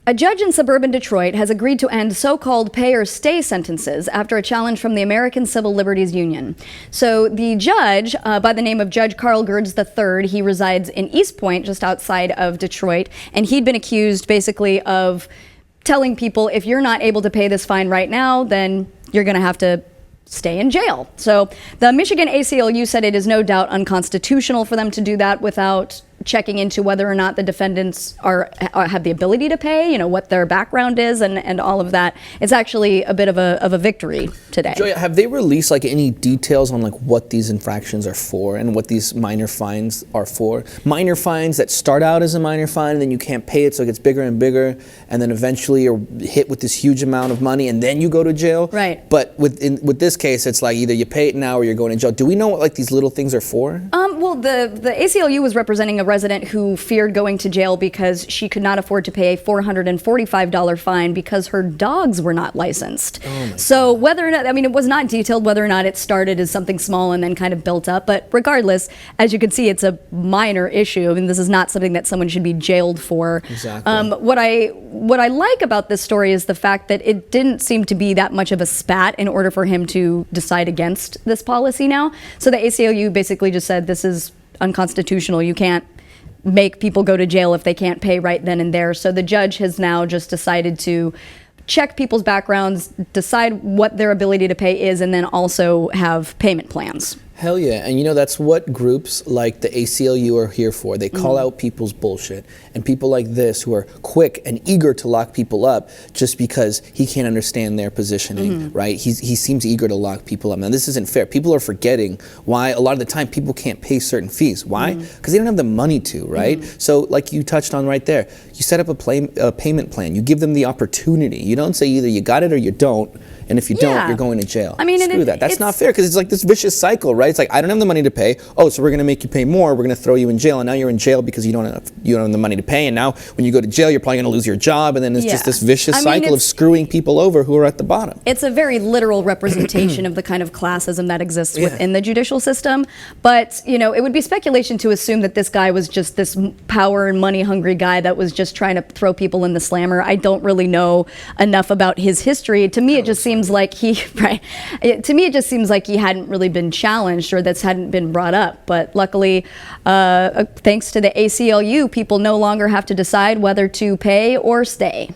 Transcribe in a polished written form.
A judge in suburban Detroit has agreed to end so-called pay-or-stay sentences after a challenge from the American Civil Liberties Union. So the judge, by the name of Judge Carl Gerds III, he resides in East Point, just outside of Detroit, and he'd been accused basically of telling people, if you're not able to pay this fine right now, then you're going to have to stay in jail. So the Michigan ACLU said it is no doubt unconstitutional for them to do that without checking into whether or not the defendants have the ability to pay, you know, what their background is and all of that. It's actually a bit of a victory today. Joya, have they released like any details on like what these infractions are for and what these minor fines are for? Minor fines that start out as a minor fine and then you can't pay it, so it gets bigger and bigger, and then eventually you're hit with this huge amount of money and then you go to jail. Right. But with this case, it's like either you pay it now or you're going to jail. Do we know what like these little things are for? Well, the ACLU was representing a resident who feared going to jail because she could not afford to pay a $445 fine because her dogs were not licensed. So whether or not, I mean, it was not detailed whether or not it started as something small and then kind of built up, but regardless, as you can see, it's a minor issue. I mean, this is not something that someone should be jailed for. Exactly. What I like about this story is the fact that it didn't seem to be that much of a spat in order for him to decide against this policy now. So the ACLU basically just said, this is unconstitutional. You can't make people go to jail if they can't pay right then and there. So the judge has now just decided to check people's backgrounds, decide what their ability to pay is, and then also have payment plans. Hell yeah, and you know that's what groups like the ACLU are here for. They call out people's bullshit, and people like this who are quick and eager to lock people up just because he can't understand their positioning, right? He seems eager to lock people up. Now this isn't fair. People are forgetting why a lot of the time people can't pay certain fees. Why? Because they don't have the money to, right? So like you touched on right there, you set up a payment plan. You give them the opportunity. You don't say either you got it or you don't. And if you don't, you're going to jail. I mean, screw that. That's not fair because it's like this vicious cycle, right? It's like I don't have the money to pay. Oh, so we're going to make you pay more. We're going to throw you in jail, and now you're in jail because you don't have the money to pay. And now when you go to jail, you're probably going to lose your job, and then it's just this vicious cycle of screwing people over who are at the bottom. It's a very literal representation of the kind of classism that exists within the judicial system. But you know, it would be speculation to assume that this guy was just this power and money hungry guy that was just trying to throw people in the slammer. I don't really know enough about his history. To me, it just seems like he hadn't really been challenged, or that's hadn't been brought up. But luckily, thanks to the ACLU, people no longer have to decide whether to pay or stay.